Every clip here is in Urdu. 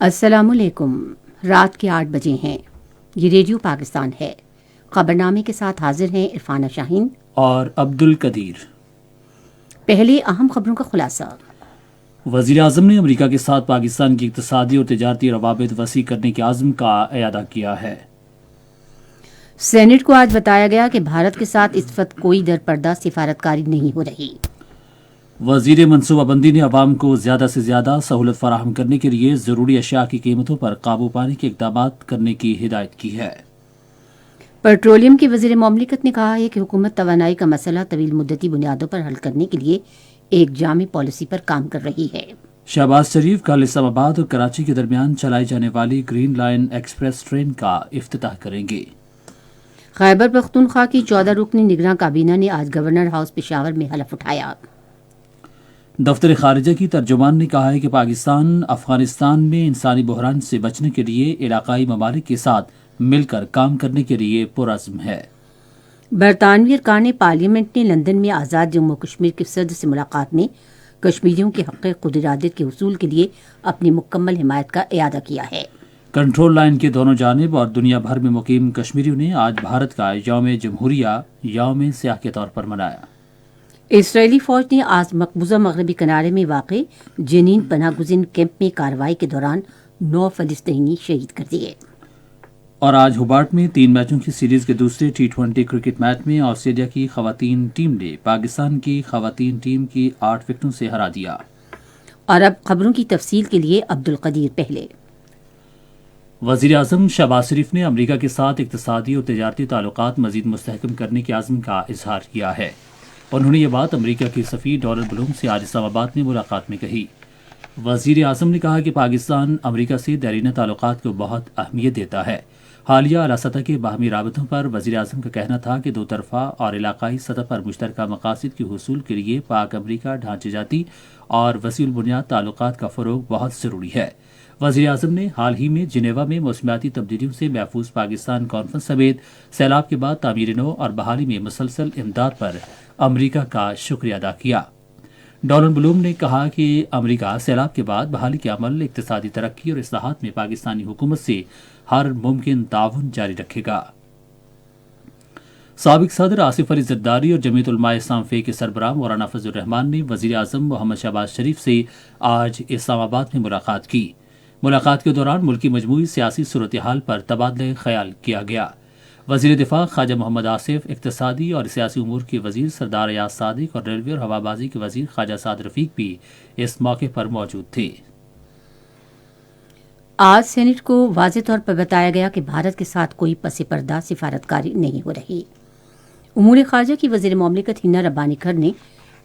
السلام علیکم۔ رات کے 8 بجے ہیں۔ یہ ریڈیو پاکستان ہے۔ خبرنامے کے ساتھ حاضر ہیں عرفانہ شاہین اور عبد القدیر۔ پہلے اہم خبروں کا خلاصہ۔ وزیر اعظم نے امریکہ کے ساتھ پاکستان کی اقتصادی اور تجارتی روابط وسیع کرنے کے عزم کا اعادہ کیا ہے۔ سینٹ کو آج بتایا گیا کہ بھارت کے ساتھ اس وقت کوئی در پردہ سفارتکاری نہیں ہو رہی۔ وزیر منصوبہ بندی نے عوام کو زیادہ سے زیادہ سہولت فراہم کرنے کے لیے ضروری اشیاء کی قیمتوں پر قابو پانے کے اقدامات کرنے کی ہدایت کی ہے۔ پیٹرولیم کے وزیر مملکت نے کہا ہے کہ حکومت توانائی کا مسئلہ طویل مدتی بنیادوں پر حل کرنے کے لیے ایک جامع پالیسی پر کام کر رہی ہے۔ شہباز شریف کل اسلام آباد اور کراچی کے درمیان چلائی جانے والی گرین لائن ایکسپریس ٹرین کا افتتاح کریں گے۔ خیبر پختونخوا کی 14 رکنی نگراں کابینہ نے آج گورنر ہاؤس پشاور میں حلف اٹھایا۔ دفتر خارجہ کی ترجمان نے کہا ہے کہ پاکستان افغانستان میں انسانی بحران سے بچنے کے لیے علاقائی ممالک کے ساتھ مل کر کام کرنے کے لیے پرعزم ہے۔ برطانوی ارکان پارلیمنٹ نے لندن میں آزاد جموں کشمیر کے صدر سے ملاقات میں کشمیریوں کے حق خود ارادت کے حصول کے لیے اپنی مکمل حمایت کا اعادہ کیا ہے۔ کنٹرول لائن کے دونوں جانب اور دنیا بھر میں مقیم کشمیریوں نے آج بھارت کا یوم جمہوریہ یوم سیاہ کے طور پر منایا۔ اسرائیلی فوج نے آج مقبوضہ مغربی کنارے میں واقع جنین پناہ گزین کیمپ میں کارروائی کے دوران 9 فلسطینی شہید کر دیے۔ اور آج ہوبارٹ میں 3 میچوں کی سیریز کے دوسرے T20 کرکٹ میچ میں آسٹریلیا کی خواتین ٹیم نے پاکستان کی خواتین ٹیم کی 8 وکٹوں سے ہرا دیا۔ اور اب خبروں کی تفصیل کے لیے عبد القدیر پہلے۔ وزیر اعظم شہباز شریف نے امریکہ کے ساتھ اقتصادی اور تجارتی تعلقات مزید مستحکم کرنے کے عزم کا اظہار کیا ہے۔ انہوں نے یہ بات امریکہ کے سفیر ڈونلڈ بلوم سے آج اسلام آباد میں ملاقات میں کہی۔ وزیر اعظم نے کہا کہ پاکستان امریکہ سے دیرینہ تعلقات کو بہت اہمیت دیتا ہے۔ حالیہ اعلیٰ سطح کے باہمی رابطوں پر وزیر اعظم کا کہنا تھا کہ دو طرفہ اور علاقائی سطح پر مشترکہ مقاصد کے حصول کے لیے پاک امریکہ ڈھانچے جاتی اور وسیع البنیاد تعلقات کا فروغ بہت ضروری ہے۔ وزیر اعظم نے حال ہی میں جنیوا میں موسمیاتی تبدیلیوں سے محفوظ پاکستان کانفرنس سمیت سیلاب کے بعد تعمیر نو اور بحالی میں مسلسل امداد پر امریکہ کا شکریہ ادا کیا۔ ڈونلڈ بلوم نے کہا کہ امریکہ سیلاب کے بعد بحالی کے عمل، اقتصادی ترقی اور اصلاحات میں پاکستانی حکومت سے ہر ممکن تعاون جاری رکھے گا۔ سابق صدر آصف علی زرداری اور جمعیت علماء اسلام فے کے سربراہ مولانا فضل الرحمان نے وزیر اعظم محمد شہباز شریف سے آج اسلام آباد میں ملاقات کی۔ ملاقات کے دوران ملکی مجموعی سیاسی صورتحال پر تبادلہ خیال کیا گیا۔ وزیر دفاع خواجہ محمد آصف، اقتصادی اور سیاسی امور کے وزیر سردار ایاز صادق اور ریلوے اور ہوابازی کے وزیر خواجہ سعد رفیق بھی اس موقع پر موجود تھے۔ آج سینٹ کو واضح طور پر بتایا گیا کہ بھارت کے ساتھ کوئی پس پردہ سفارتکاری نہیں ہو رہی۔ امور خارجہ کی وزیر مملکت ہنا ربانی کھر نے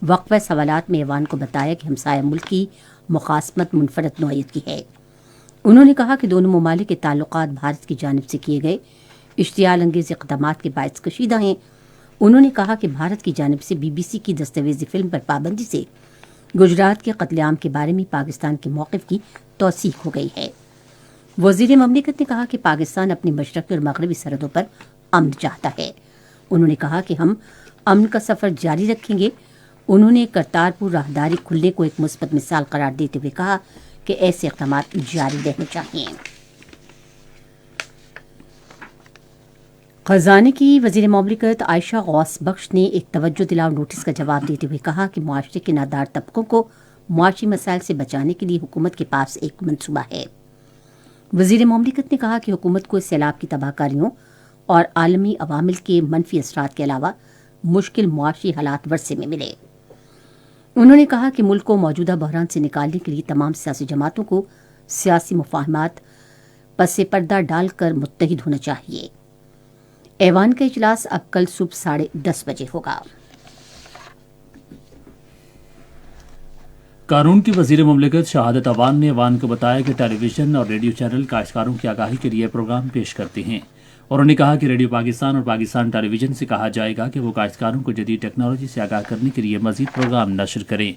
وقفہ سوالات میں ایوان کو بتایا کہ ہمسایہ ملک کی مخاصمت منفرد نوعیت کی ہے۔ انہوں نے کہا کہ دونوں ممالک کے تعلقات بھارت کی جانب سے کیے گئے اشتعال انگیز اقدامات کے باعث کشیدہ ہیں۔ انہوں نے کہا کہ بھارت کی جانب سے BBC کی دستاویزی فلم پر پابندی سے گجرات کے قتل عام کے بارے میں پاکستان کے موقف کی توثیق ہو گئی ہے۔ وزیر مملکت نے کہا کہ پاکستان اپنی مشرقی اور مغربی سرحدوں پر امن چاہتا ہے۔ انہوں نے کہا کہ ہم امن کا سفر جاری رکھیں گے۔ انہوں نے کرتارپور راہداری کھلنے کو ایک مثبت مثال قرار دیتے ہوئے کہا کہ ایسے اقدامات جاری رہنے چاہیے۔ خزانے کی وزیر مملکت عائشہ غوث بخش نے ایک توجہ دلاؤ نوٹس کا جواب دیتے ہوئے کہا کہ معاشرے کے نادار طبقوں کو معاشی مسائل سے بچانے کے لیے حکومت کے پاس ایک منصوبہ ہے۔ وزیر مملکت نے کہا کہ حکومت کو سیلاب کی تباہ کاریوں اور عالمی عوامل کے منفی اثرات کے علاوہ مشکل معاشی حالات ورثے میں ملے۔ انہوں نے کہا کہ ملک کو موجودہ بحران سے نکالنے کے لیے تمام سیاسی جماعتوں کو سیاسی مفاہمات پس پردہ ڈال کر متحد ہونا چاہیے۔ ایوان کا اجلاس اب کل صبح 10:30 بجے ہوگا۔ قانون کی وزیر مملکت شہادت اوان نے ایوان کو بتایا کہ ٹیلی ویژن اور ریڈیو چینل کاشتکاروں کی آگاہی کے لیے پروگرام پیش کرتے ہیں۔ انہوں نے کہا کہ ریڈیو پاکستان اور پاکستان ٹیلی ویژن سے کہا جائے گا کہ وہ کاشتکاروں کو جدید ٹیکنالوجی سے آگاہ کرنے کے لیے مزید پروگرام نشر کریں۔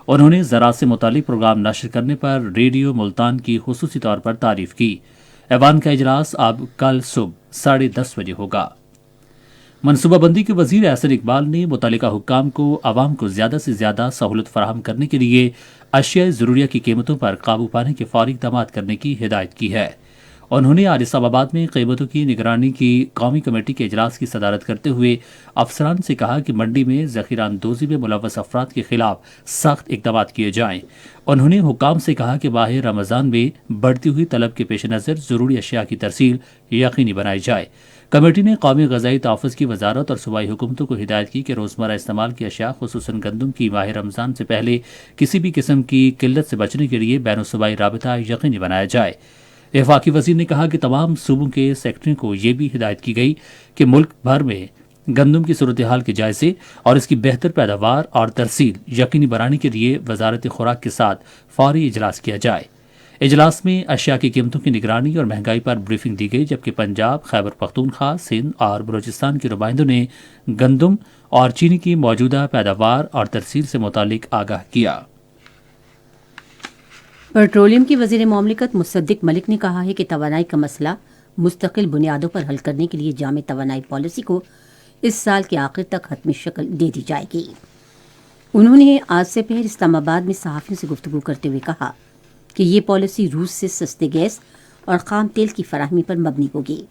انہوں نے زراعت سے متعلق پروگرام نشر کرنے پر ریڈیو ملتان کی خصوصی طور پر تعریف کی۔ ایوان کا اجلاس اب کل صبح 10:30 بجے ہوگا۔ منصوبہ بندی کے وزیر احسن اقبال نے متعلقہ حکام کو عوام کو زیادہ سے زیادہ سہولت فراہم کرنے کے لیے اشیاء ضروریہ کی قیمتوں پر قابو پانے کے فوری اقدامات کرنے کی ہدایت کی ہے۔ انہوں نے آج اسلام آباد میں قیمتوں کی نگرانی کی قومی کمیٹی کے اجلاس کی صدارت کرتے ہوئے افسران سے کہا کہ منڈی میں ذخیرہ اندوزی میں ملوث افراد کے خلاف سخت اقدامات کیے جائیں۔ انہوں نے حکام سے کہا کہ ماہ رمضان میں بڑھتی ہوئی طلب کے پیش نظر ضروری اشیاء کی ترسیل یقینی بنائی جائے۔ کمیٹی نے قومی غذائی تحفظ کی وزارت اور صوبائی حکومتوں کو ہدایت کی کہ روزمرہ استعمال کی اشیاء خصوصاً گندم کی ماہ رمضان سے پہلے کسی بھی قسم کی قلت سے بچنے کے لیے بین الصوبائی رابطہ یقینی بنایا جائے۔ وفاقی وزیر نے کہا کہ تمام صوبوں کے سیکٹریوں کو یہ بھی ہدایت کی گئی کہ ملک بھر میں گندم کی صورتحال کے جائزے اور اس کی بہتر پیداوار اور ترسیل یقینی بنانے کے لیے وزارت خوراک کے ساتھ فوری اجلاس کیا جائے۔ اجلاس میں اشیاء کی قیمتوں کی نگرانی اور مہنگائی پر بریفنگ دی گئی، جبکہ پنجاب، خیبر پختونخوا، سندھ اور بلوچستان کے نمائندوں نے گندم اور چینی کی موجودہ پیداوار اور ترسیل سے متعلق آگاہ کیا۔ پیٹرولیم کی وزیر مملکت مصدق ملک نے کہا ہے کہ توانائی کا مسئلہ مستقل بنیادوں پر حل کرنے کے لیے جامع توانائی پالیسی کو اس سال کے آخر تک حتمی شکل دے دی جائے گی۔ انہوں نے آج سے پہر اسلام آباد میں صحافیوں سے گفتگو کرتے ہوئے کہا کہ یہ پالیسی روس سے سستے گیس اور خام تیل کی فراہمی پر مبنی ہوگی۔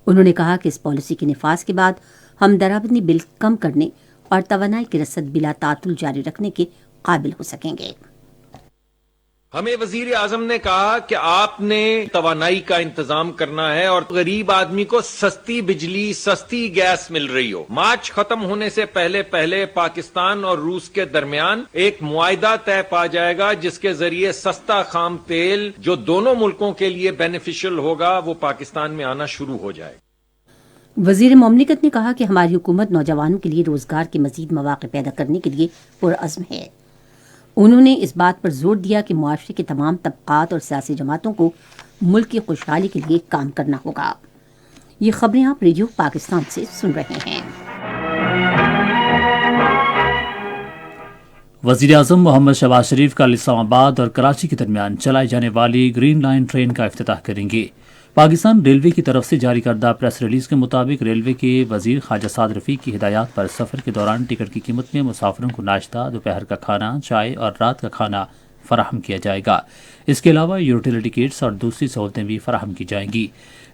انہوں نے کہا کہ اس پالیسی کے نفاذ کے بعد ہم درآمدی بل کم کرنے اور توانائی کی رسد بلا تعطل جاری رکھنے کے قابل ہو سکیں گے۔ ہمیں وزیر اعظم نے کہا کہ آپ نے توانائی کا انتظام کرنا ہے اور غریب آدمی کو سستی بجلی، سستی گیس مل رہی ہو۔ مارچ ختم ہونے سے پہلے پاکستان اور روس کے درمیان ایک معاہدہ طے پا جائے گا جس کے ذریعے سستا خام تیل جو دونوں ملکوں کے لیے بینیفیشل ہوگا وہ پاکستان میں آنا شروع ہو جائے گا۔ وزیر مملکت نے کہا کہ ہماری حکومت نوجوانوں کے لیے روزگار کے مزید مواقع پیدا کرنے کے لیے پرعزم ہے۔ انہوں نے اس بات پر زور دیا کہ معاشرے کے تمام طبقات اور سیاسی جماعتوں کو ملک کی خوشحالی کے لیے کام کرنا ہوگا۔ یہ خبریں آپ ریڈیو پاکستان سے سن رہے ہیں۔ وزیر اعظم محمد شہباز شریف کل اسلام آباد اور کراچی کے درمیان چلائی جانے والی گرین لائن ٹرین کا افتتاح کریں گے۔ پاکستان ریلوے کی طرف سے جاری کردہ پریس ریلیز کے مطابق ریلوے کے وزیر خواجہ سعد رفیق کی ہدایات پر سفر کے دوران ٹکٹ کی قیمت میں مسافروں کو ناشتہ، دوپہر کا کھانا، چائے اور رات کا کھانا فراہم کیا جائے گا۔ اس کے علاوہ یوٹیلیٹی کٹس اور دوسری سہولتیں بھی فراہم کی جائیں گی۔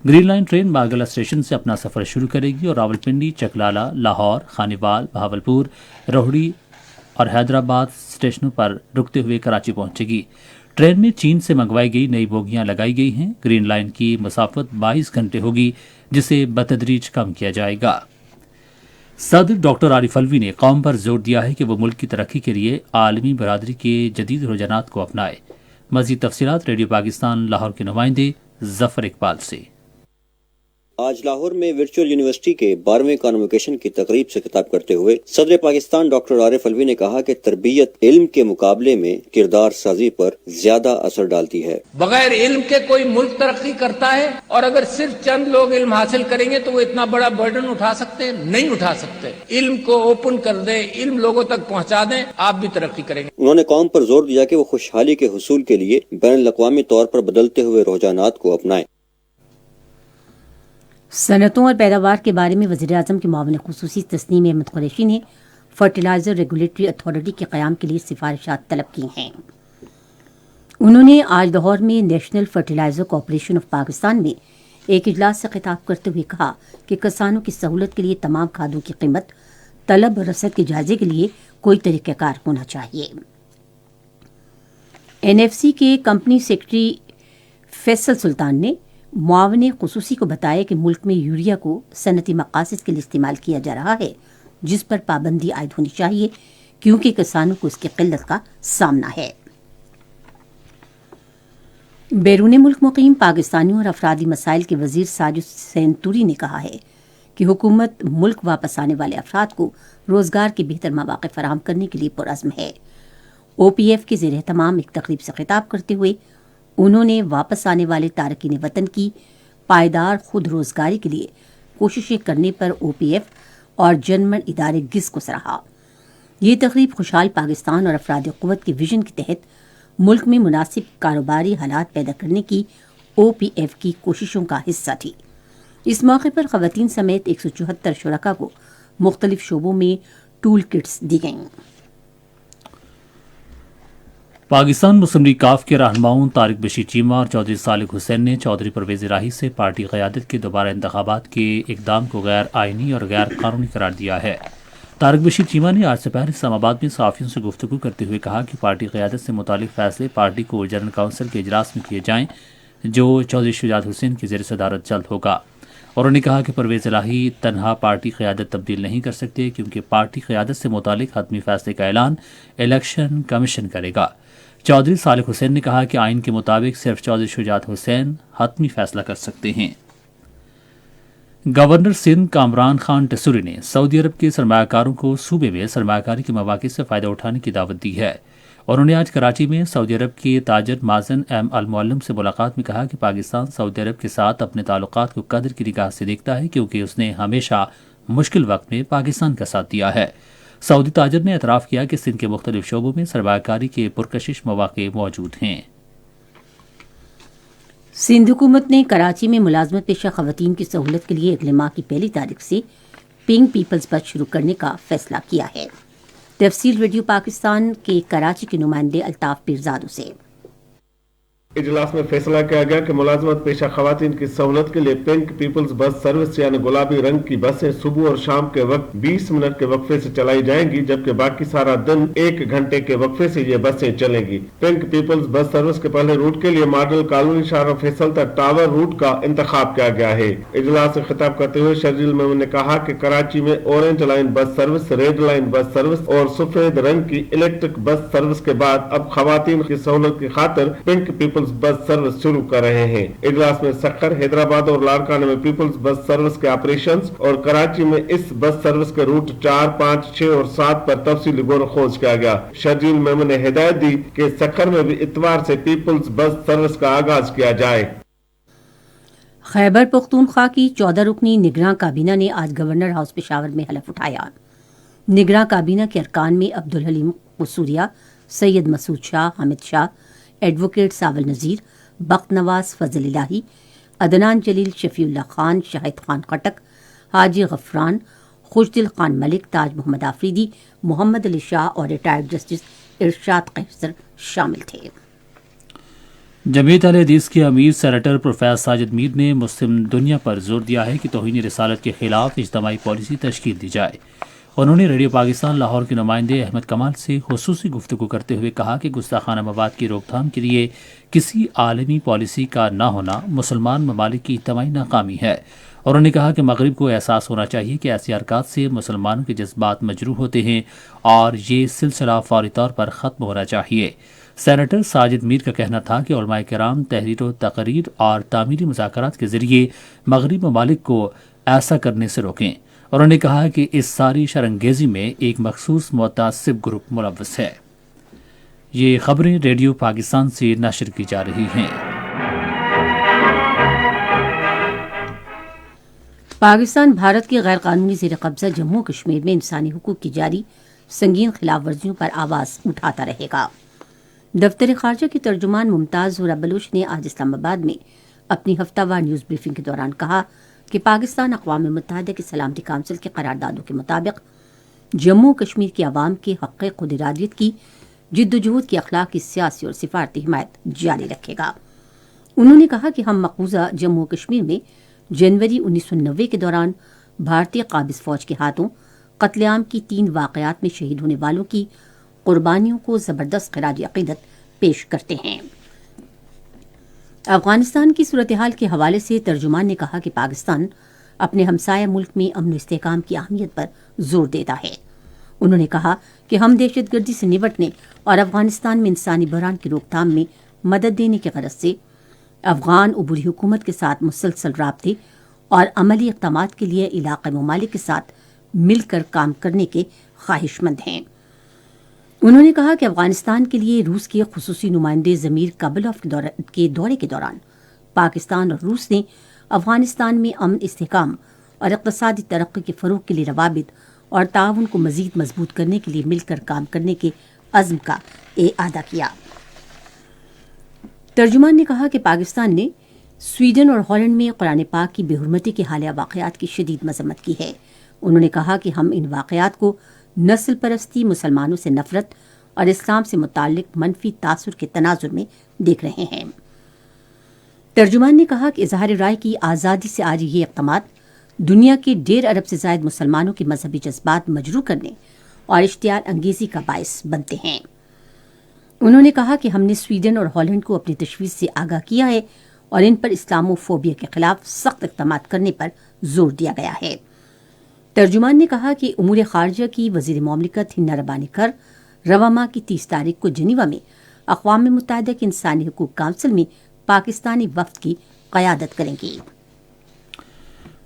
Green line train Bangla station سے اپنا سفر شروع کرے گی اور راولپنڈی، چکلالہ، لاہور، خانیوال، بہاولپور، روہڑی اور حیدرآباد اسٹیشنوں پر رکتے ہوئے کراچی پہنچے گی۔ ٹرین میں چین سے منگوائی گئی نئی بوگیاں لگائی گئی ہیں۔ گرین لائن کی مسافت 22 گھنٹے ہوگی، جسے بتدریج کم کیا جائے گا۔ صدر ڈاکٹر عارف الوی نے قوم پر زور دیا ہے کہ وہ ملک کی ترقی کے لیے عالمی برادری کے جدید رجحانات کو اپنائے۔ مزید تفصیلات ریڈیو پاکستان لاہور کے نمائندے ظفر اقبال سے۔ آج لاہور میں ورچوئل یونیورسٹی کے 12ویں کانووکیشن کی تقریب سے خطاب کرتے ہوئے صدر پاکستان ڈاکٹر عارف الوی نے کہا کہ تربیت علم کے مقابلے میں کردار سازی پر زیادہ اثر ڈالتی ہے۔ بغیر علم کے کوئی ملک ترقی کرتا ہے، اور اگر صرف چند لوگ علم حاصل کریں گے تو وہ اتنا بڑا برڈن اٹھا سکتے ہیں؟ نہیں اٹھا سکتے۔ علم کو اوپن کر دیں، علم لوگوں تک پہنچا دیں، آپ بھی ترقی کریں گے۔ انہوں نے قوم پر زور دیا کہ وہ خوشحالی کے حصول کے لیے بین الاقوامی طور پر بدلتے ہوئے رجحانات کو اپنائیں۔ صنعتوں اور پیداوار کے بارے میں وزیر اعظم کے معاون خصوصی تسنیم احمد قریشی نے فرٹیلائزر ریگولیٹری اتھارٹی کے قیام کے لیے سفارشات طلب کی ہیں۔ انہوں نے آج لاہور میں National Fertilizer Corporation of Pakistan میں ایک اجلاس سے خطاب کرتے ہوئے کہا کہ کسانوں کی سہولت کے لیے تمام کھادوں کی قیمت، طلب اور رسد کے جائزے کے لیے کوئی طریقہ کار ہونا چاہیے۔ NFC کے کمپنی سیکرٹری فیصل سلطان نے معاون خصوصی کو بتایا کہ ملک میں یوریا کو صنعتی مقاصد کے لیے استعمال کیا جا رہا ہے، جس پر پابندی عائد ہونی چاہیے کیونکہ کسانوں کو اس کی قلت کا سامنا ہے۔ بیرون ملک مقیم پاکستانیوں اور افرادی مسائل کے وزیر ساجد حسین توری نے کہا ہے کہ حکومت ملک واپس آنے والے افراد کو روزگار کے بہتر مواقع فراہم کرنے کے لیے پرعزم ہے۔ OPF کے زیر اہتمام ایک تقریب سے خطاب کرتے ہوئے انہوں نے واپس آنے والے تارکین وطن کی پائیدار خود روزگاری کے لیے کوششیں کرنے پر OPF اور جنمن ادارے گس کو سراہا۔ یہ تقریب خوشحال پاکستان اور افراد قوت کے ویژن کے تحت ملک میں مناسب کاروباری حالات پیدا کرنے کی OPF کی کوششوں کا حصہ تھی۔ اس موقع پر خواتین سمیت 174 شرکاء کو مختلف شعبوں میں ٹول کٹس دی گئیں۔ پاکستان مسلم لیگ کاف کے رہنماؤں طارق بشیر چیمہ اور چودھری صالح حسین نے چودھری پرویز الہی سے پارٹی قیادت کے دوبارہ انتخابات کے اقدام کو غیر آئینی اور غیر قانونی قرار دیا ہے۔ طارق بشیر چیمہ نے آج دوپہر اسلام آباد میں صحافیوں سے گفتگو کرتے ہوئے کہا کہ پارٹی قیادت سے متعلق فیصلے پارٹی کو جنرل کونسل کے اجلاس میں کیے جائیں جو چودھری شجاعت حسین کی زیر صدارت جلد ہوگا۔ اور انہوں نے کہا کہ پرویز الہی تنہا پارٹی قیادت تبدیل نہیں کر سکتے کیونکہ پارٹی قیادت سے متعلق حتمی فیصلے کا اعلان الیکشن کمیشن کرے گا۔ چودھری صالح حسین نے کہا کہ آئین کے مطابق صرف چودھری شجاعت حسین حتمی فیصلہ کر سکتے ہیں۔ گورنر سندھ کامران خان ٹسوری نے سعودی عرب کے سرمایہ کاروں کو صوبے میں سرمایہ کاری کے مواقع سے فائدہ اٹھانے کی دعوت دی ہے۔ انہوں نے آج کراچی میں سعودی عرب کے تاجر مازن ایم المعلم سے ملاقات میں کہا کہ پاکستان سعودی عرب کے ساتھ اپنے تعلقات کو قدر کی نگاہ سے دیکھتا ہے کیونکہ اس نے ہمیشہ مشکل وقت میں پاکستان کا ساتھ دیا ہے۔ سعودی تاجر نے اعتراف کیا کہ سندھ کے مختلف شعبوں میں سرمایہ کاری کے پرکشش مواقع موجود ہیں۔ سندھ حکومت نے کراچی میں ملازمت پیشہ خواتین کی سہولت کے لیے اگلے ماہ کی 1 تاریخ سے پنک پیپلز بس شروع کرنے کا فیصلہ کیا ہے۔ تفصیل ریڈیو پاکستان کے کراچی کے نمائندے الطاف پیرزادہ سے۔ اجلاس میں فیصلہ کیا گیا کہ ملازمت پیشہ خواتین کی سہولت کے لیے پنک پیپلز بس سروس یعنی گلابی رنگ کی بسیں صبح اور شام کے وقت 20 منٹ کے وقفے سے چلائی جائیں گی جبکہ باقی سارا دن 1 گھنٹے کے وقفے سے یہ بسیں چلیں گی۔ پنک پیپلز بس سروس کے پہلے روٹ کے لیے ماڈل کالونی شاہراہ فیصل تک ٹاور روٹ کا انتخاب کیا گیا ہے۔ اجلاس سے خطاب کرتے ہوئے شرجیل میمن نے کہا کہ کراچی میں orange line bus service, red line bus service اور سفید رنگ کی الیکٹرک بس سروس کے بعد اب خواتین کی سہولت کی خاطر پنک پیپلز بس سروس شروع کر رہے ہیں۔ اجلاس میں سکھر، حیدرآباد اور لارکانہ میں پیپلز بس سروس کے آپریشنز اور کراچی میں اس بس سروس کے روٹ 4، 5، 6 اور 7 پر تفصیلی غور و خوض کیا گیا۔ شرجیل میمن نے ہدایت دی کہ سکھر میں بھی اتوار سے پیپلز بس سروس کا آغاز کیا جائے۔ خیبر پختونخوا کی 14 رکنی نگراں کابینہ نے آج گورنر ہاؤس پشاور میں حلف اٹھایا۔ نگراں کابینہ کے ارکان میں عبدالحلیم قصوریہ، سید مسعود شاہ، حامد شاہ، ایڈوکیٹ ساول نذیر، بخت نواز فضل الہی، عدنان جلیل، شفیع اللہ خان، شاہد خان خٹک، حاجی غفران، خوشدل خان ملک، تاج محمد آفریدی، محمد علی شاہ اور ریٹائرڈ جسٹس ارشاد قیصر شامل تھے۔ جمعیت اہل حدیث کے امیر سینیٹر پروفیسر ساجد میر نے مسلم دنیا پر زور دیا ہے کہ توہین رسالت کے خلاف اجتماعی پالیسی تشکیل دی جائے۔ انہوں نے ریڈیو پاکستان لاہور کے نمائندے احمد کمال سے خصوصی گفتگو کرتے ہوئے کہا کہ گستاخانہ مواد کی روک تھام کے لیے کسی عالمی پالیسی کا نہ ہونا مسلمان ممالک کی اجتماعی ناکامی ہے۔ انہوں نے کہا کہ مغرب کو احساس ہونا چاہیے کہ ایسی حرکات سے مسلمانوں کے جذبات مجروح ہوتے ہیں اور یہ سلسلہ فوری طور پر ختم ہونا چاہیے۔ سینیٹر ساجد میر کا کہنا تھا کہ علماء کرام تحریر و تقریر اور تعمیری مذاکرات کے ذریعے مغربی ممالک کو ایسا کرنے سے روکیں۔ انہوں نے کہا کہ اس ساری شرانگیزی میں ایک مخصوص متعصب گروپ ملوث ہے۔ یہ خبریں ریڈیو پاکستان سے نشر کی جا رہی ہیں۔ پاکستان بھارت کی غیر قانونی زیر قبضہ جموں کشمیر میں انسانی حقوق کی جاری سنگین خلاف ورزیوں پر آواز اٹھاتا رہے گا۔ دفتر خارجہ کی ترجمان ممتاز زہرا بلوچ نے آج اسلام آباد میں اپنی ہفتہ وار نیوز بریفنگ کے دوران کہا کہ پاکستان اقوام متحدہ کی سلامتی کونسل کے قراردادوں کے مطابق جموں کشمیر کی عوام کے حق خود ارادیت کی جد و جہد کی اخلاقی، سیاسی اور سفارتی حمایت جاری رکھے گا۔ انہوں نے کہا کہ ہم مقبوضہ جموں کشمیر میں جنوری 1990 کے دوران بھارتی قابض فوج کے ہاتھوں قتل عام کی 3 واقعات میں شہید ہونے والوں کی قربانیوں کو زبردست خراج عقیدت پیش کرتے ہیں۔ افغانستان کی صورتحال کے حوالے سے ترجمان نے کہا کہ پاکستان اپنے ہمسایہ ملک میں امن و استحکام کی اہمیت پر زور دیتا ہے۔ انہوں نے کہا کہ ہم دہشت گردی سے نمٹنے اور افغانستان میں انسانی بحران کی روک تھام میں مدد دینے کی غرض سے افغان عبوری حکومت کے ساتھ مسلسل رابطے اور عملی اقدامات کے لیے علاقائی ممالک کے ساتھ مل کر کام کرنے کے خواہش مند ہیں۔ انہوں نے کہا کہ افغانستان کے لیے روس کے خصوصی نمائندے ضمیر کابلوف کے دورے کے دوران پاکستان اور روس نے افغانستان میں امن، استحکام اور اقتصادی ترقی کے فروغ کے لیے روابط اور تعاون کو مزید مضبوط کرنے کے لیے مل کر کام کرنے کے عزم کا اعادہ کیا۔ ترجمان نے کہا کہ پاکستان نے سویڈن اور ہالینڈ میں قرآن پاک کی بے حرمتی کے حالیہ واقعات کی شدید مذمت کی ہے۔ انہوں نے کہا کہ ہم ان واقعات کو نسل پرستی، مسلمانوں سے نفرت اور اسلام سے متعلق منفی تاثر کے تناظر میں دیکھ رہے ہیں۔ ترجمان نے کہا کہ اظہار رائے کی آزادی سے آج یہ اقدامات دنیا کے 1.5 ارب سے زائد مسلمانوں کے مذہبی جذبات مجروح کرنے اور اشتعال انگیزی کا باعث بنتے ہیں۔ انہوں نے کہا کہ ہم نے سویڈن اور ہالینڈ کو اپنی تشویش سے آگاہ کیا ہے اور ان پر اسلامو فوبیا کے خلاف سخت اقدامات کرنے پر زور دیا گیا ہے۔ ترجمان نے کہا کہ امور خارجہ کی وزیر مملکت ہنا ربانی کر رواں ماہ کی 30 تاریخ کو جنیوا میں اقوام متحدہ کی انسانی حقوق کونسل میں پاکستانی وفد کی قیادت کریں گی۔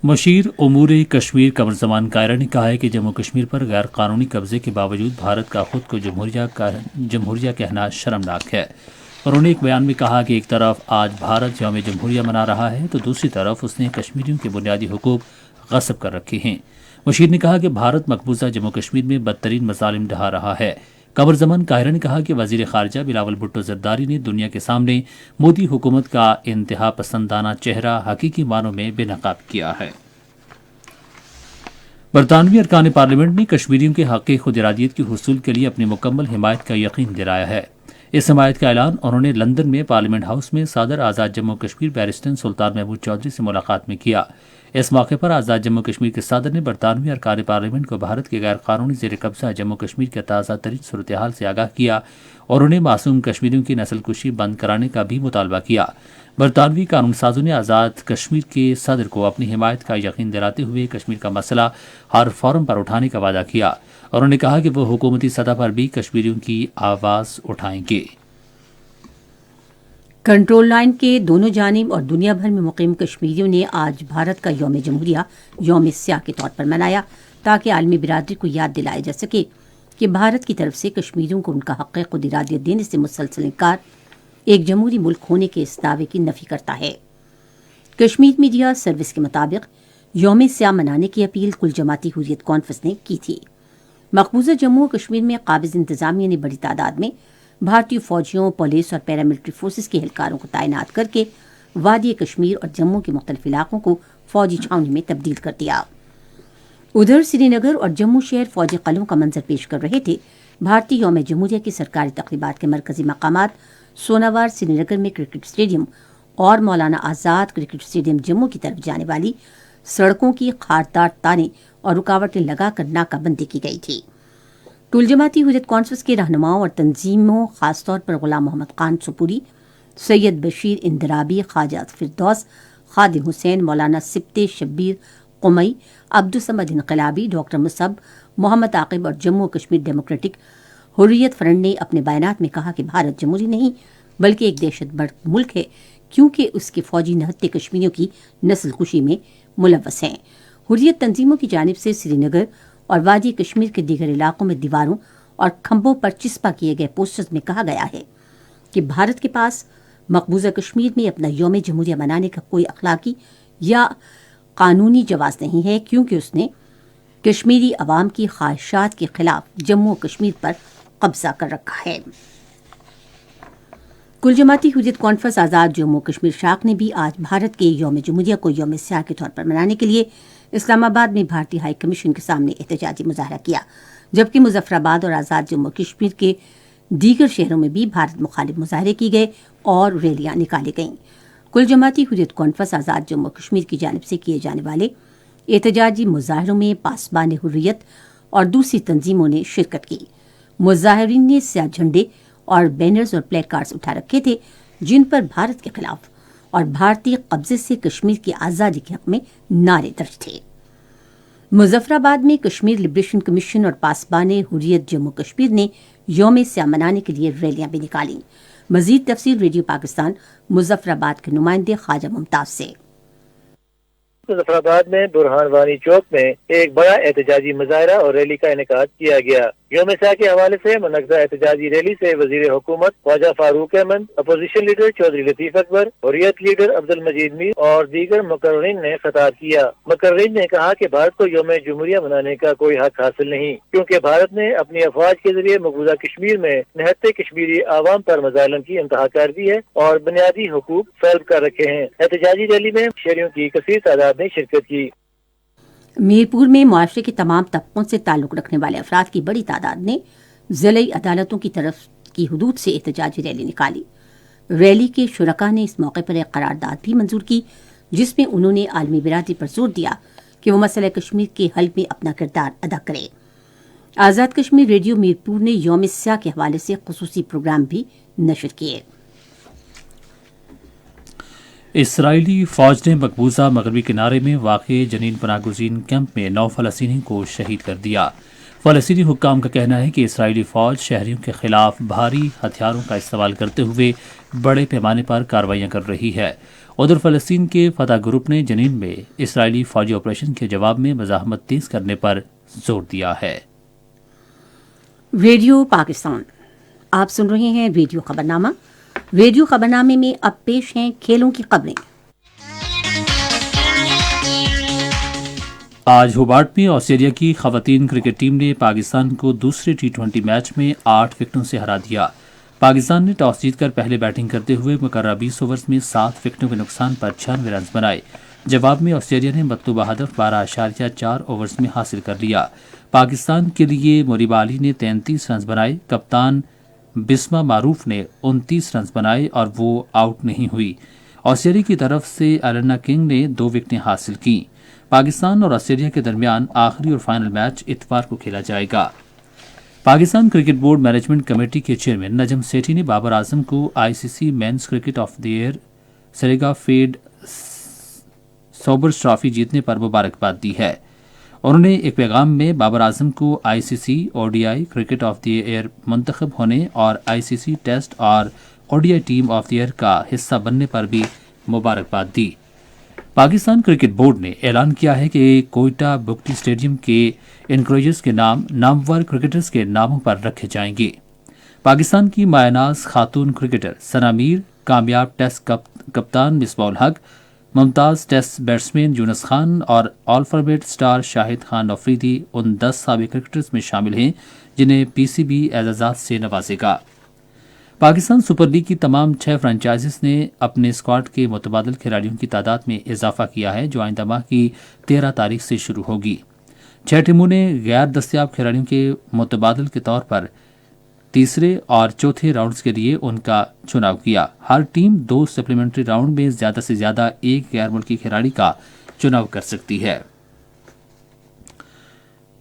مشیر امور کشمیر قمر زمان کائرہ نے کہا ہے کہ جموں کشمیر پر غیر قانونی قبضے کے باوجود بھارت کا خود کو جمہوریہ کہنا شرمناک ہے۔ انہوں نے ایک بیان میں کہا کہ ایک طرف آج بھارت یوم جمہوریہ منا رہا ہے تو دوسری طرف اس نے کشمیریوں کے بنیادی حقوق غصب کر رکھے ہیں۔ مشیر نے کہا کہ بھارت مقبوضہ جموں کشمیر میں بدترین مظالم ڈھا رہا ہے۔ قمر زمان کائرہ نے کہا کہ وزیر خارجہ بلاول بھٹو زرداری نے دنیا کے سامنے مودی حکومت کا انتہا پسندانہ چہرہ حقیقی معنوں میں بے نقاب کیا ہے۔ برطانوی ارکان پارلیمنٹ نے کشمیریوں کے حق خود ارادیت کے حصول کے لیے اپنی مکمل حمایت کا یقین دلایا ہے۔ اس حمایت کا اعلان انہوں نے لندن میں پارلیمنٹ ہاؤس میں صدر آزاد جموں کشمیر بیرسٹر سلطان محمود چودھری سے ملاقات میں کیا۔ اس موقع پر آزاد جموں کشمیر کے صدر نے برطانوی ارکان پارلیمنٹ کو بھارت کے غیر قانونی زیر قبضہ جموں کشمیر کے تازہ ترین صورتحال سے آگاہ کیا اور انہیں معصوم کشمیریوں کی نسل کشی بند کرانے کا بھی مطالبہ کیا۔ برطانوی قانون سازوں نے آزاد کشمیر کے صدر کو اپنی حمایت کا یقین دلاتے ہوئے کشمیر کا مسئلہ ہر فورم پر اٹھانے کا وعدہ کیا۔ انہوں نے کہا کہ وہ حکومتی سطح پر بھی کشمیریوں کی آواز اٹھائیں گے۔ کنٹرول لائن کے دونوں جانب اور دنیا بھر میں مقیم کشمیریوں نے آج بھارت کا یوم جمہوریہ یوم سیاہ کے طور پر منایا تاکہ عالمی برادری کو یاد دلایا جا سکے کہ بھارت کی طرف سے کشمیریوں کو ان کا حق خود ارادیت دینے سے مسلسل انکار ایک جمہوری ملک ہونے کے اس دعوے کی نفی کرتا ہے۔ کشمیر میڈیا سروس کے مطابق یوم سیاہ منانے کی اپیل کل جماعتی حریت کانفرنس نے کی تھی۔ مقبوضہ جموں و کشمیر میں قابض انتظامیہ نے بڑی تعداد میں بھارتی فوجیوں، پولیس اور پیراملٹری فورسز کے اہلکاروں کو تعینات کر کے وادی کشمیر اور جموں کے مختلف علاقوں کو فوجی چھاؤنی میں تبدیل کر دیا۔ ادھر سری نگر اور جموں شہر فوجی قلعوں کا منظر پیش کر رہے تھے۔ بھارتی یوم جمہوریہ کی سرکاری تقریبات کے مرکزی مقامات سوناوار سری نگر میں کرکٹ اسٹیڈیم اور مولانا آزاد کرکٹ اسٹیڈیم جموں کی طرف جانے والی سڑکوں کی خاردار تانے اور رکاوٹیں لگا کر ناکہ بندی کی گئی تھی۔ کل جماعتی حریت کانفرنس کے رہنماؤں اور تنظیموں، خاص طور پر غلام محمد خان سپوری، سید بشیر اندرابی، خواجہ فردوس، خادم حسین، مولانا سبتے شبیر قمئی، عبدالصمد انقلابی، ڈاکٹر مصعب، محمد عاقب اور جموں کشمیر ڈیموکریٹک حریت فرنٹ نے اپنے بیانات میں کہا کہ بھارت جمہوری نہیں بلکہ ایک دہشت گرد ملک ہے کیونکہ اس کے فوجی نہتے کشمیریوں کی نسل کشی میں ملوث ہیں۔ حریت تنظیموں کی جانب سے سری نگر اور وادی کشمیر کے دیگر علاقوں میں دیواروں اور کھمبوں پر چسپاں کیے گئے پوسٹرز میں کہا گیا ہے کہ بھارت کے پاس مقبوضہ کشمیر میں اپنا یوم جمہوریہ منانے کا کوئی اخلاقی یا قانونی جواز نہیں ہے کیونکہ اس نے کشمیری عوام کی خواہشات کے خلاف جموں و کشمیر پر قبضہ کر رکھا ہے۔ کل جماعتی حریت کانفرنس آزاد جموں کشمیر شاخ نے بھی آج بھارت کے یوم جمہوریہ کو یوم سیاہ کے طور پر منانے کے لیے اسلام آباد میں بھارتی ہائی کمیشن کے سامنے احتجاجی مظاہرہ کیا، جبکہ مظفر آباد اور آزاد جموں کشمیر کے دیگر شہروں میں بھی بھارت مخالف مظاہرے کی گئے اور ریلیاں نکالی گئیں۔ کل جماعتی حریت کانفرنس آزاد جموں کشمیر کی جانب سے کیے جانے والے احتجاجی مظاہروں میں پاسبان حریت اور دوسری تنظیموں نے شرکت کی۔ مظاہرین نے سیاہ جھنڈے اور بینرز اور پلے کارڈز اٹھا رکھے تھے جن پر بھارت کے خلاف اور بھارتی قبضے سے کشمیر کی آزادی کے حق میں نعرے درج تھے۔ مظفر آباد میں کشمیر لبریشن کمیشن اور پاسبان حریت جموں کشمیر نے یوم سیاہ منانے کے لیے ریلیاں بھی نکالیں۔ مزید تفصیل ریڈیو پاکستان مظفر آباد کے نمائندے خواجہ ممتاز سے۔ مظفر آباد میں برہان وانی چوک میں ایک بڑا احتجاجی مظاہرہ اور ریلی کا انعقاد کیا گیا۔ یوم سیاہ کے حوالے سے منعقدہ احتجاجی ریلی سے وزیر حکومت خواجہ فاروق احمد، اپوزیشن لیڈر چودھری لطیف اکبر، حریت لیڈر عبد المجید میر اور دیگر مقررین نے خطاب کیا۔ مقررین نے کہا کہ بھارت کو یوم جمہوریہ منانے کا کوئی حق حاصل نہیں، کیونکہ بھارت نے اپنی افواج کے ذریعے مقبوضہ کشمیر میں نہتے کشمیری عوام پر مظالم کی انتہا کر دی ہے اور بنیادی حقوق سلب کر رکھے ہیں۔ احتجاجی ریلی میں شہریوں کی کثیر تعداد نے شرکت کی۔ میرپور میں معاشرے کے تمام طبقوں سے تعلق رکھنے والے افراد کی بڑی تعداد نے ضلعی عدالتوں کی طرف کی حدود سے احتجاجی ریلی نکالی۔ ریلی کے شرکاء نے اس موقع پر ایک قرارداد بھی منظور کی، جس میں انہوں نے عالمی برادری پر زور دیا کہ وہ مسئلہ کشمیر کے حل میں اپنا کردار ادا کرے۔ آزاد کشمیر ریڈیو میرپور نے یوم سیاہ کے حوالے سے خصوصی پروگرام بھی نشر کیے۔ اسرائیلی فوج نے مقبوضہ مغربی کنارے میں واقع جنین پناہ گزین کیمپ میں 9 فلسطینی کو شہید کر دیا۔ فلسطینی حکام کا کہنا ہے کہ اسرائیلی فوج شہریوں کے خلاف بھاری ہتھیاروں کا استعمال کرتے ہوئے بڑے پیمانے پر کارروائیاں کر رہی ہے۔ ادھر فلسطین کے فتح گروپ نے جنین میں اسرائیلی فوجی آپریشن کے جواب میں مزاحمت تیز کرنے پر زور دیا ہے۔ ریڈیو پاکستان، آپ سن رہے ہیں ریڈیو خبرنامہ۔ ریڈیو خبرنامے میں اب پیش ہیں کھیلوں کی خبریں۔ آج ہوبارٹ میں آسٹریلیا کی خواتین کرکٹ ٹیم نے پاکستان کو دوسرے T20 میچ میں 8 وکٹوں سے ہرا دیا۔ پاکستان نے ٹاس جیت کر پہلے بیٹنگ کرتے ہوئے مقررہ 20 اوورز میں 7 وکٹوں کے نقصان پر 96 رنز بنائے۔ جواب میں آسٹریلیا نے مطلوبہ ہدف 12.4 اوورز میں حاصل کر لیا۔ پاکستان کے لیے مریبہ علی نے 33 رنز بنائے۔ کپتان بسمہ معروف نے 29 رنز بنائے اور وہ آؤٹ نہیں ہوئی۔ آسٹریلیا کی طرف سے ایلنا کنگ نے 2 وکٹیں حاصل کیں۔ پاکستان اور آسٹریلیا کے درمیان آخری اور فائنل میچ اتوار کو کھیلا جائے گا۔ Pakistan cricket board management committee کے چیئرمین نجم سیٹھی نے بابر اعظم کو ICC men's cricket of the year Sir فیڈ سوبرز ٹرافی جیتنے پر مبارکباد دی ہے۔ انہوں نے ایک پیغام میں بابر اعظم کو ICC ODI cricket of the year منتخب ہونے اور ICC ٹیسٹ اور ODI team of the year کا حصہ بننے پر بھی مبارکباد دی۔ پاکستان کرکٹ بورڈ نے اعلان کیا ہے کہ کوئٹہ بگٹی اسٹیڈیم کے انکریجز کے نام نامور کرکٹرز کے ناموں پر رکھے جائیں گے۔ پاکستان کی مایہ ناز خاتون کرکٹر ثنا میر، کامیاب ٹیسٹ کپتان مصباح الحق، ممتاز ٹیسٹ بیٹسمین یونس خان اور آل فارمیٹ سٹار شاہد خان افریدی ان 10 سابق کرکٹرز میں شامل ہیں جنہیں PCB اعزازات سے نوازے گا۔ پاکستان سپر لیگ کی تمام 6 فرنچائزز نے اپنے اسکواڈ کے متبادل کھلاڑیوں کی تعداد میں اضافہ کیا ہے، جو آئندہ ماہ کی 13 تاریخ سے شروع ہوگی۔ 6 ٹیموں نے غیر دستیاب کھلاڑیوں کے متبادل کے طور پر تیسرے اور چوتھے راؤنڈز کے لیے ان کا چناؤ کیا۔ ہر ٹیم 2 سپلیمنٹری راؤنڈ میں زیادہ سے زیادہ ایک غیر ملکی کھلاڑی کا چناؤ کر سکتی ہے۔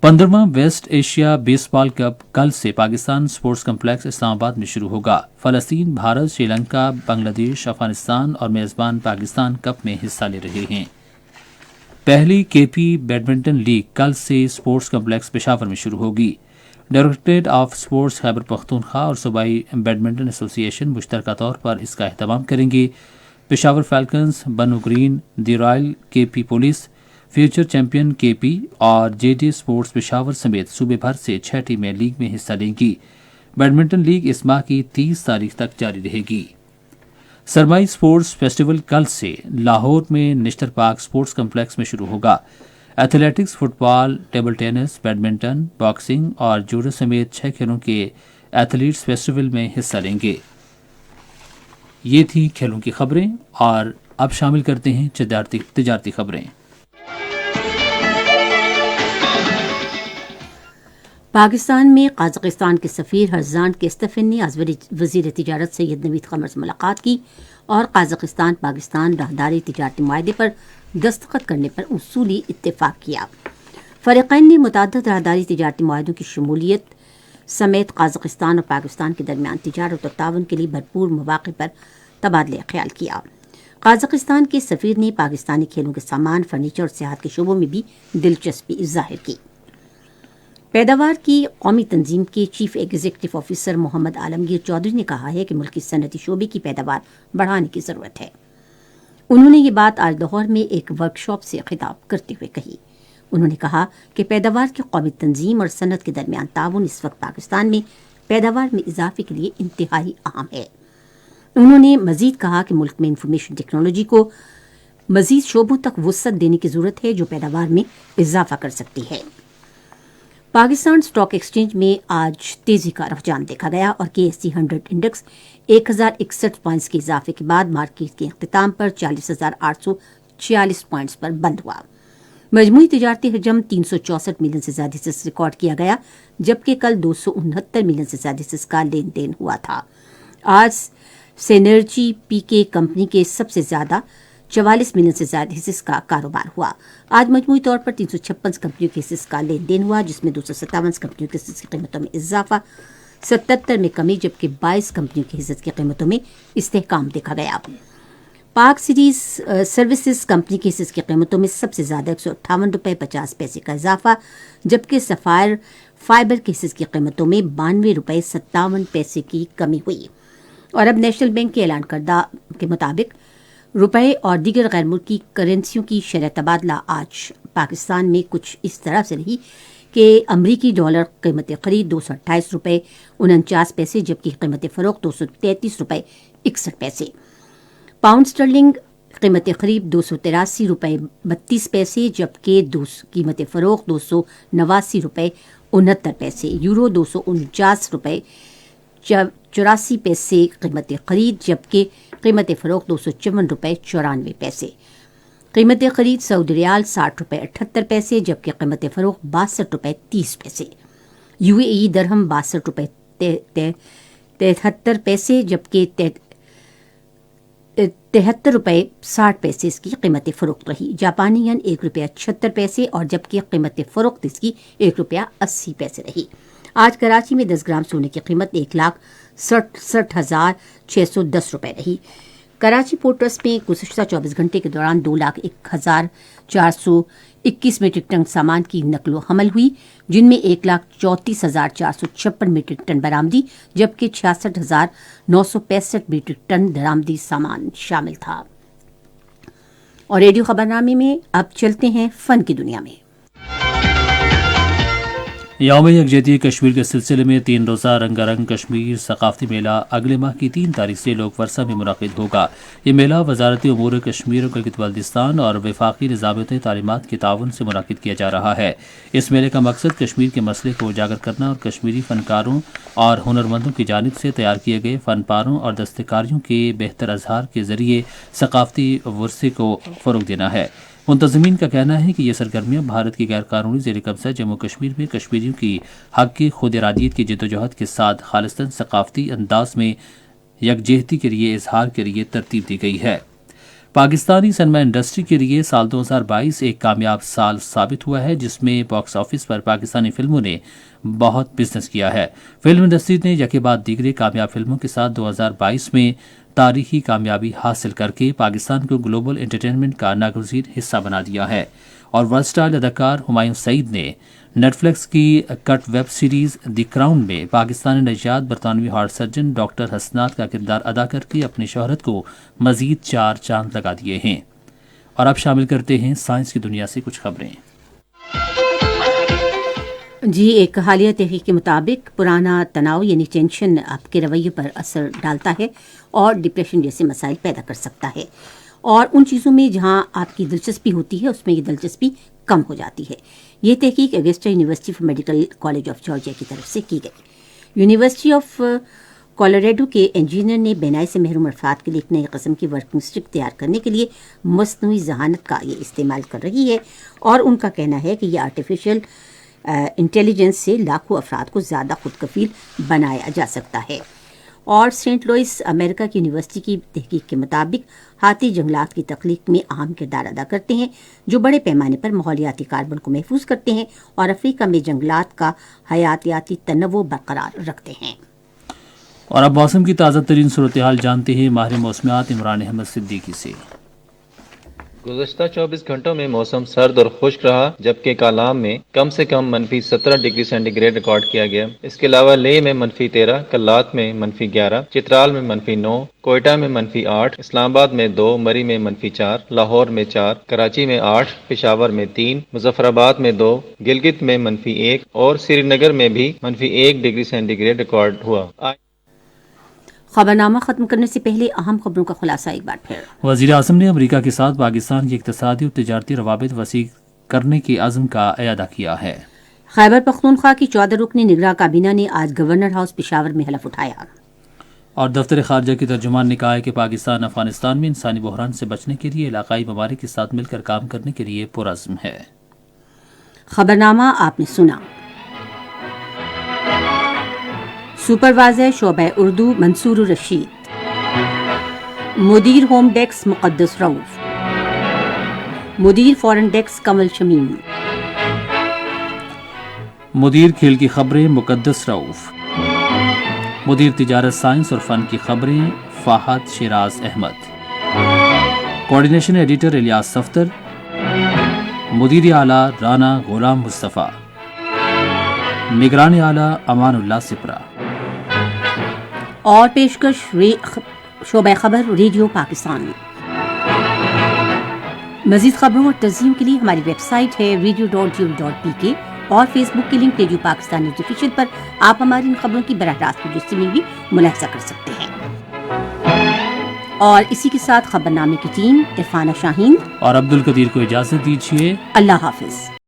15واں ویسٹ ایشیا بیس بال کپ کل سے پاکستان سپورٹس کمپلیکس اسلام آباد میں شروع ہوگا۔ فلسطین، بھارت، سری لنکا، بنگلہ دیش، افغانستان اور میزبان پاکستان کپ میں حصہ لے رہے ہیں۔ پہلی KP بیڈمنٹن لیگ کل سے سپورٹس کمپلیکس پشاور میں شروع ہوگی۔ Directorate of sports Khyber Pakhtunkhwa اور صوبائی بیڈمنٹن ایسوسی ایشن مشترکہ طور پر اس کا اہتمام کریں گے۔ Peshawar falcons, Bannu green, the royal KP police, future champion KP اور JD سپورٹس پشاور سمیت صوبے بھر سے 6 ٹیمیں لیگ میں حصہ لیں گی۔ بیڈمنٹن لیگ اس ماہ کی 30 تاریخ تک جاری رہے گی۔ سرمائی سپورٹس فیسٹیول کل سے لاہور میں نشتر پارک سپورٹس کمپلیکس میں شروع ہوگا۔ ایتھلیٹکس، فٹ بال، ٹیبل ٹینس، بیڈمنٹن، باکسنگ اور جوڈو سمیت 6 کھیلوں کے ایتھلیٹس فیسٹیول میں حصہ لیں گے۔ یہ تھی کھیلوں کی خبریں اور اب شامل کرتے ہیں تجارتی خبریں۔ پاکستان میں قازقستان کے سفیر ہرزان کیسٹفن نے آج وزیر تجارت سید نوید قمر سے ملاقات کی اور قازقستان پاکستان راہداری تجارتی معاہدے پر دستخط کرنے پر اصولی اتفاق کیا۔ فریقین نے متعدد راہداری تجارتی معاہدوں کی شمولیت سمیت قازقستان اور پاکستان کے درمیان تجارت اور تعاون کے لیے بھرپور مواقع پر تبادلہ خیال کیا۔ قازقستان کے سفیر نے پاکستانی کھیلوں کے سامان، فرنیچر اور سیاحت کے شعبوں میں بھی دلچسپی ظاہر کی۔ پیداوار کی قومی تنظیم کے چیف ایگزیکٹو آفیسر محمد عالمگیر چودھری نے کہا ہے کہ ملکی صنعتی شعبے کی پیداوار بڑھانے کی ضرورت ہے۔ انہوں نے یہ بات آج لاہور میں ایک ورکشاپ سے خطاب کرتے ہوئے کہی۔ انہوں نے کہا کہ پیداوار کی قومی تنظیم اور صنعت کے درمیان تعاون اس وقت پاکستان میں پیداوار میں اضافے کے لیے انتہائی اہم ہے۔ انہوں نے مزید کہا کہ ملک میں انفارمیشن ٹیکنالوجی کو مزید شعبوں تک وسعت دینے کی ضرورت ہے جو پیداوار میں اضافہ کر سکتی ہے۔ پاکستان اسٹاک ایکسچینج میں آج تیزی کا رجحان دیکھا گیا اور KSE 100 انڈیکس 1061 پوائنٹس کے اضافے کے بعد مارکیٹ کے اختتام پر 40,846 پوائنٹس پر بند ہوا۔ مجموعی تجارتی حجم 364 ملین سے زیادہ حصص ریکارڈ کیا گیا، جبکہ کل 269 ملین سے زیادہ حصص کا لین دین ہوا تھا۔ آج سینرجی PK کمپنی کے سب سے زیادہ 44 ملین سے زیادہ حصص کا کاروبار ہوا۔ آج مجموعی طور پر 356 کمپنیوں کے حصص کا لین دین ہوا، جس میں 257 کمپنیوں کے حصص کی قیمتوں میں اضافہ، 77 میں کمی، جبکہ 22 کمپنیوں کے حصص کی قیمتوں میں استحکام دیکھا گیا۔ پاک سیریز سروسز کمپنی کی حصص کی قیمتوں میں سب سے زیادہ 158 روپے 50 پیسے کا اضافہ، جبکہ سفائر فائبر کی حصص کی قیمتوں میں 92 روپے 57 پیسے کی کمی ہوئی۔ اور اب نیشنل بینک کے اعلان کردہ کے مطابق روپے اور دیگر غیر ملکی کرنسیوں کی شرح تبادلہ آج پاکستان میں کچھ اس طرح سے رہی کہ امریکی ڈالر قیمت خرید 228 روپے 49 پیسے، جبکہ قیمت فروخت 233 روپے 61 پیسے۔ پاؤنڈ اسٹرلنگ قیمت خرید 283 روپے 32 پیسے، جبکہ قیمت فروخت 289 روپے 69 پیسے۔ یورو 249 روپے 84 پیسے قیمت خرید، جبکہ قیمت فروخت 254 روپے 94 پیسے۔ قیمت خرید سعودی ریال 60 روپے 78 پیسے، جبکہ قیمت فروخت 62 روپے 30 پیسے۔ UAE درہم 62 روپے 73 پیسے، جبکہ 73 روپے 60 پیسے اس کی قیمت فروخت رہی۔ جاپانی ین 1 روپیہ 76 پیسے اور جبکہ قیمت فروخت اس کی 1 روپیہ 80 پیسے رہی۔ آج کراچی میں 10 گرام سونے کی قیمت 1,67,610 روپے رہی۔ کراچی پورٹ ٹرسٹ میں گزشتہ 24 گھنٹے کے دوران 2,01,421 میٹرک ٹن سامان کی نقل و حمل ہوئی، جن میں 1,34,456 میٹرک ٹن برآمدی، جبکہ 66,965 میٹرک ٹن درآمدی سامان شامل تھا۔ اور ریڈیو خبرنامے میں اب چلتے ہیں فن کی دنیا میں۔ یوم یکجہتی کشمیر کے سلسلے میں 3 روزہ رنگا رنگ کشمیر ثقافتی میلہ اگلے ماہ کی 3 تاریخ سے لوک ورثہ میں منعقد ہوگا۔ یہ میلہ وزارت امور کشمیر اور گلگت بلتستان اور وفاقی نظامیت تعلیمات کے تعاون سے منعقد کیا جا رہا ہے۔ اس میلے کا مقصد کشمیر کے مسئلے کو اجاگر کرنا اور کشمیری فنکاروں اور ہنرمندوں کی جانب سے تیار کیے گئے فن پاروں اور دستکاریوں کے بہتر اظہار کے ذریعے ثقافتی ورثے کو فروغ دینا ہے۔ منتظمین کا کہنا ہے کہ یہ سرگرمیاں بھارت کی غیر قانونی زیر قبضہ جموں کشمیر میں کشمیریوں کی حق کی خود ارادیت کی جدوجہد کے ساتھ خالصتاً ثقافتی انداز میں یکجہتی کے لیے اظہار کے لیے ترتیب دی گئی ہے۔ پاکستانی سنیما انڈسٹری کے لیے سال 2022 ایک کامیاب سال ثابت ہوا ہے، جس میں باکس آفس پر پاکستانی فلموں نے بہت بزنس کیا ہے۔ فلم انڈسٹری نے یکے بعد دیگرے کامیاب فلموں کے ساتھ 2022 میں تاریخی کامیابی حاصل کر کے پاکستان کو گلوبل انٹرٹینمنٹ کا ناگزیر حصہ بنا دیا ہے۔ اور ورسٹائل اداکار ہمایوں سعید نے نیٹ فلکس کی کٹ ویب سیریز دی کراؤن میں پاکستانی نژاد برطانوی ہارٹ سرجن ڈاکٹر حسنات کا کردار ادا کر کے اپنی شہرت کو مزید 4 چاند لگا دیے ہیں۔ اور اب شامل کرتے ہیں سائنس کی دنیا سے کچھ خبریں۔ جی، ایک حالیہ تحقیق کے مطابق پرانا تناؤ یعنی ٹینشن آپ کے رویے پر اثر ڈالتا ہے اور ڈپریشن جیسے مسائل پیدا کر سکتا ہے، اور ان چیزوں میں جہاں آپ کی دلچسپی ہوتی ہے اس میں یہ دلچسپی کم ہو جاتی ہے۔ یہ تحقیق Augusta university of medical college of Georgia کی طرف سے کی گئی۔ یونیورسٹی آف کولوریڈو کے انجینئر نے بینائی سے محروم افراد کے لیے ایک نئی قسم کی ورکنگ اسٹک تیار کرنے کے لیے مصنوعی ذہانت کا یہ استعمال کر رہی ہے، اور ان کا کہنا ہے کہ یہ آرٹیفیشل انٹیلیجنس سے لاکھوں افراد کو زیادہ خود کفیل بنایا جا سکتا ہے۔ اور سینٹ لوئس امریکہ کی یونیورسٹی کی تحقیق کے مطابق ہاتھی جنگلات کی تخلیق میں اہم کردار ادا کرتے ہیں، جو بڑے پیمانے پر ماحولیاتی کاربن کو محفوظ کرتے ہیں اور افریقہ میں جنگلات کا حیاتیاتی تنوع برقرار رکھتے ہیں۔ اور اب موسم کی تازہ ترین صورتحال جانتے ہیں ماہر موسمیات عمران احمد صدیقی سے۔ گزشتہ 24 گھنٹوں میں موسم سرد اور خشک رہا، جبکہ کالام میں کم سے کم -17 ڈگری سینٹی گریڈ ریکارڈ کیا گیا۔ اس کے علاوہ لیہ میں -13، کلات میں -11، چترال میں -9، کوئٹہ میں -8، اسلام آباد میں 2، مری میں -4، لاہور میں 4، کراچی میں 8، پشاور میں 3، مظفر آباد میں 2، گلگت میں -1 اور سری نگر میں بھی -1 ڈگری سینٹی گریڈ ریکارڈ ہوا۔ خبرنامہ ختم کرنے سے پہلے اہم خبروں کا خلاصہ ایک بار پھر۔ وزیر اعظم نے امریکہ کے ساتھ پاکستان کے اقتصادی اور تجارتی روابط وسیع کرنے کے عزم کا اعادہ کیا ہے۔ خیبر پختونخوا کی 14 رکنی نگراں کابینہ نے آج گورنر ہاؤس پشاور میں حلف اٹھایا۔ اور دفتر خارجہ کے ترجمان نے کہا ہے کہ پاکستان افغانستان میں انسانی بحران سے بچنے کے لیے علاقائی ممالک کے ساتھ مل کر کام کرنے کے لیے پرعزم ہے۔ خبرنامہ آپ نے سنا۔ سپروائزر شعبہ اردو منصور الرشید، مدیر ہوم ڈیسک مقدس رؤف، مدیر فورن ڈیسک کنول شمیم، مدیر کھیل کی خبریں مقدس رؤف، مدیر تجارت سائنس اور فن کی خبریں فہد شیراز احمد، کوارڈینیشن ایڈیٹر الیاس صفتر، مدیر اعلیٰ رانا غلام مصطفیٰ، نگران اعلیٰ امان اللہ سپرا۔ اور پیشکش شعبہ خبر ریڈیو پاکستان۔ مزید خبروں اور تجزیوں کے لیے ہماری ویب سائٹ ہے radio.gov.pk اور فیس بک کی link radio Pakistan news official پر آپ ہماری ان خبروں کی براہ راست تجزیے میں بھی ملاحظہ کر سکتے ہیں۔ اور اسی کے ساتھ خبرنامے کی ٹیم عرفانہ شاہین اور عبد القدیر کو اجازت دیجیے۔ اللہ حافظ۔